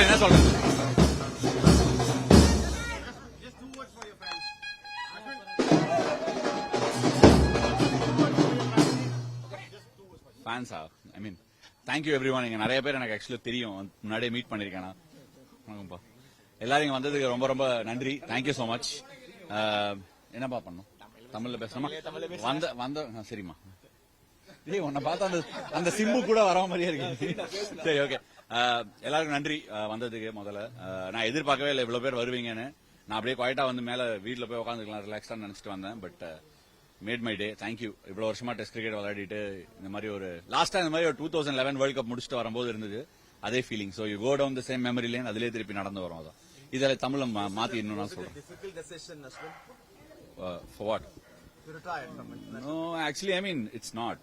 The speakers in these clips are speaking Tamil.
என்ன சொல்றது? ஃபேன்ஸா? ஐ மீன் தேங்க்யூ எவ்ரி ஒன். இங்க நிறைய பேர் எனக்கு ஆக்சுவலி தெரியும், முன்னாடியே மீட் பண்ணிருக்கேன். வணக்கம்ப்பா. எல்லாரும் இங்க வந்ததுக்கு ரொம்ப ரொம்ப நன்றி. Thank you so much. என்னப்பா பண்ணும்? தமிழ்ல பேசணுமா? வந்த சரிம்மா. உன்னை பார்த்தா அந்த சிம்பு கூட வர மாதிரியே இருக்கு. சரி, ஓகே. எல்லாருக்கும் நன்றி வந்ததுக்கு. முதல்ல நான் எதிர்பார்க்கவே இல்லை இவ்வளவு பேர் வருவீங்கன்னு. நான் அப்படியே குவாய்ட்டா வந்து மேல வீட்டுல போய் உட்காந்துக்கலாம் ரிலாக்ஸா நினைச்சிட்டு வந்தேன். But made my day. Thank you. இவ்வளவு வருஷமா டெஸ்ட் கிரிக்கெட் விளையாடிட்டு இந்த மாதிரி ஒரு லாஸ்டா இந்த மாதிரி ஒரு 2011 வேர்ல்ட் கப் முடிச்சுட்டு வரும்போது இருந்தது அதே feeling. So you go down the same memory lane, அதிலே திருப்பி நடந்து வரும். அதான் இதில் தமிழை மாத்தி இன்னும் நான் சொல்றேன். For what? To retire from it. No, actually, I mean, it's not.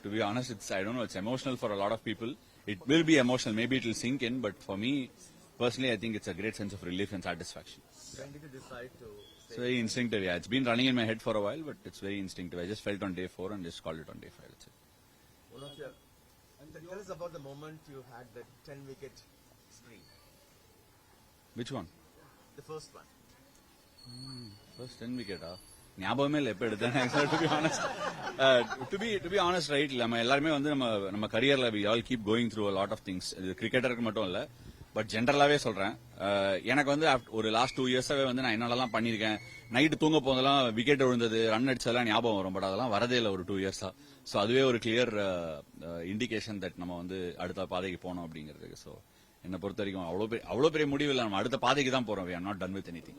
To be honest, I don't know, it's emotional for a lot of people. It will be emotional. Maybe it will sink in, but for me, personally, I think it's a great sense of relief and satisfaction. When did you decide to stay? It's very instinctive, yeah. It's been running in my head for a while, but it's very instinctive. I just felt on day 4 and just called it on day 5. That's it. One of your... Tell us about the moment you had that 10-wicket streak. Which one? The first one. First 10 wicket, ஞாபகமே இல்லை எப்ப எடுத்தேன். டு பி ஆனஸ்ட் ரைட், நம்ம எல்லாருமே வந்து நம்ம கரியர்ல we all keep going through a lot of things. இது கிரிக்கெட்டருக்கு மட்டும் இல்ல, பட் ஜென்ரலாவே சொல்றேன். எனக்கு வந்து ஒரு லாஸ்ட் 2 இயர்ஸாவே வந்து நான் என்னெல்லாம் பண்ணிருக்கேன், நைட்டு தூங்க போதெல்லாம் விக்கெட் விழுந்தது, ரன் அடிச்சதெல்லாம் ஞாபகம் வரும். பட் அதெல்லாம் வரதே இல்லை ஒரு 2 இயர்ஸா. ஸோ அதுவே ஒரு கிளியர் இண்டிகேஷன் தட் நம்ம வந்து அடுத்த பாதைக்கு போனோம் அப்படிங்கிறதுக்கு. ஸோ என்னை பொறுத்த வரைக்கும் அவ்வளவு பெரிய முடிவு இல்லை, நம்ம அடுத்த பாதைக்கு தான் போறோம். we are not done with anything.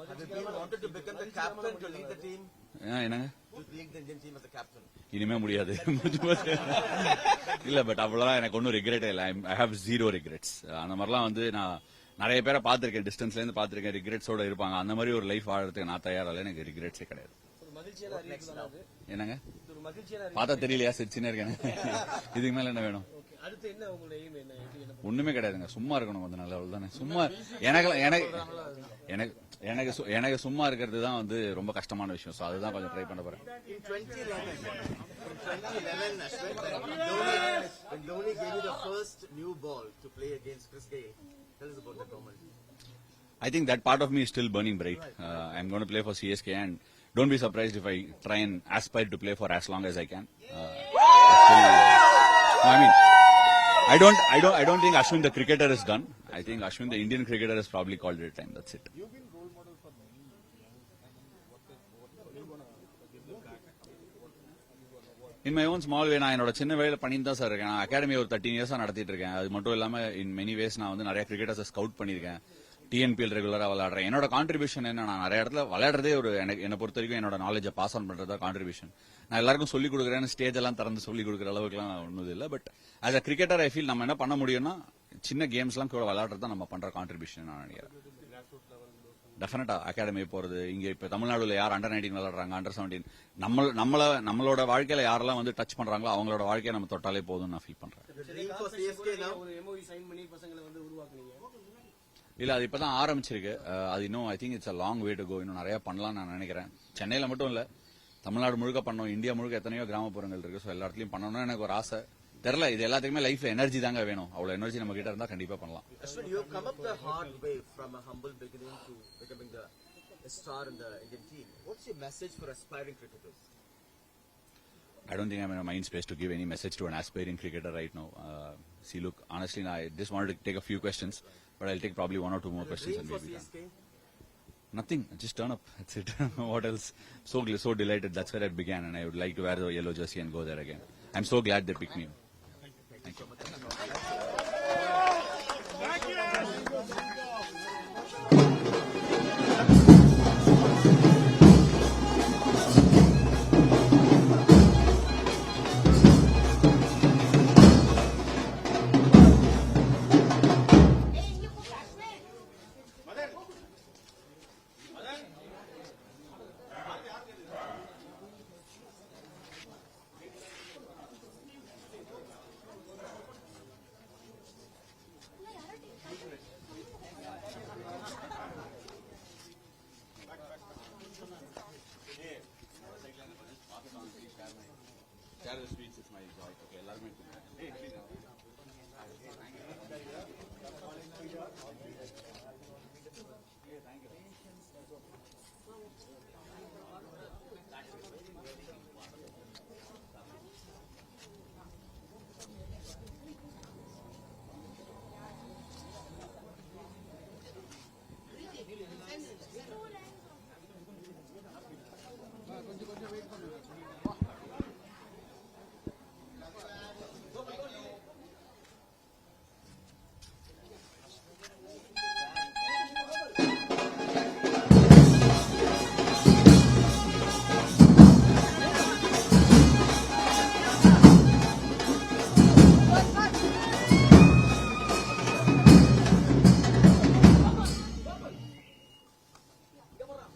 என்னங்க இனிமே முடியாது இல்ல, பட் அவ்வளவுதான் எனக்கு ஒன்னும் ரிக்ரெட்டே இல்லை. I have 0 regrets. அந்த மாதிரிலாம் வந்து நான் நிறைய பேரை பார்த்திருக்கேன், டிஸ்டன்ஸ்ல இருந்து பார்த்திருக்கேன், ரிக்ரெட்ஸோட இருப்பாங்க. அந்த மாதிரி ஒரு லைஃப் வாழறதுக்கு நான் தயாரில்லை. எனக்கு ரிக்ரெட்ஸே கிடையாது. என்னங்க பார்த்தா தெரியலையா? சிரிச்சுனே இருக்கேன். இதுக்கு மேல என்ன வேணும்? ஒண்ணுமே கிடையாதுங்க, சும்மா இருக்கணும் கொஞ்ச நாள், அவ்வளவுதானே. சும்மா எனக்கு சும்மா இருக்கிறது தான் வந்து ரொம்ப கஷ்டமான விஷயம். சோ அதுதான் கொஞ்சம் ட்ரை பண்ண போறேன். I think that part of me is still burning bright. I'm going to play for CSK and don't be surprised if I try and aspire to play for as long as I can. I mean, I don't think Ashwin the cricketer is done. I think Ashwin the Indian cricketer has probably called it time. That's it. You've been role model for many. In my own small way, நான் என்னோட சின்ன வேலையில பண்ணிட்டு தான் சார் இருக்கேன். நான் அகாடமி ஒரு 13 இயர்ஸா நடத்திட்டு இருக்கேன். அது மட்டும் இல்லாம இன் மெனி வேஸ் நான் வந்து நிறைய கிரிக்கெட்டர்ஸ் ஸ்கவுட் பண்ணிருக்கேன். டிஎன்பிஎல் ரெகுலரா விளையாடுறேன். என்னோட கான்ட்ரிபியூஷன் என்ன, நான் நிறைய இடத்துல விளையாடுறதே ஒரு என்னை பொறுத்த வரைக்கும் என்னோட நாலேஜை பாஸ் ஆன் பண்றதா கான்ட்ரிபியூஷன். நான் எல்லாருக்கும் சொல்லிக் கொடுக்குறேன், ஸ்டேஜ் எல்லாம் திறந்து சொல்லிக் கொடுக்குற அளவுக்குலாம் ஒன்றும் இல்லை. But as a cricketer I feel நம்ம என்ன பண்ண முடியும்னா சின்ன கேம்ஸ்லாம் கூட விளையாடுறது தான் நம்ம பண்ற கான்ட்ரிபியூஷன் நான் நினைக்கிறேன். டெஃபினட்டா அகாடமி போறது, இங்க இப்ப தமிழ்நாடுல யார் அண்டர் 19 விளையாடுறாங்க, அண்டர் 17, நம்மளோட வாழ்க்கையில யாரெல்லாம் வந்து டச் பண்றாங்களோ அவங்களோட வாழ்க்கையை நம்ம தொட்டாலே போதும் நான் ஃபீல் பண்றேன். இல்ல அது இப்பதான் ஆரம்பிச்சிருக்கு. அது இன்னும் I think it's a long way to go. இன்னும் நிறைய பண்ணலாம் நான் நினைக்கிறேன். சென்னையில மட்டும் இல்ல, தமிழ்நாடு முழுக்க பண்ணோம், இந்தியா முழுக்க எத்தனையோ கிராமப்புறங்கள் இருக்கு. ஸோ எல்லா இடத்துலயும் பண்ணணும்னு எனக்கு ஒரு ஆசை. தெரியல, இது எல்லாத்துக்குமே லைஃப்ல எனர்ஜி தாங்க வேணும். அவ்வளவு எனர்ஜி நம்ம கிட்ட இருந்தா கண்டிப்பா பண்ணலாம். Ashwin, you have come up the hard way from a humble beginning to becoming a star in the Indian team. What's your message for aspiring cricketers? I don't think I'm in a mind space to give any message to an aspiring cricketer right now. See, look, honestly, I just wanted to take a few questions, but I'll take probably one or two more questions Dream and for maybe done. CSK? Nothing. Just turn up. That's it. What else? So delighted. That's where it began, and I would like to wear the yellow jersey and go there again. I'm so glad they picked me. Thank you. Share the sweets. It's my joy. Okay, எல்லாருமே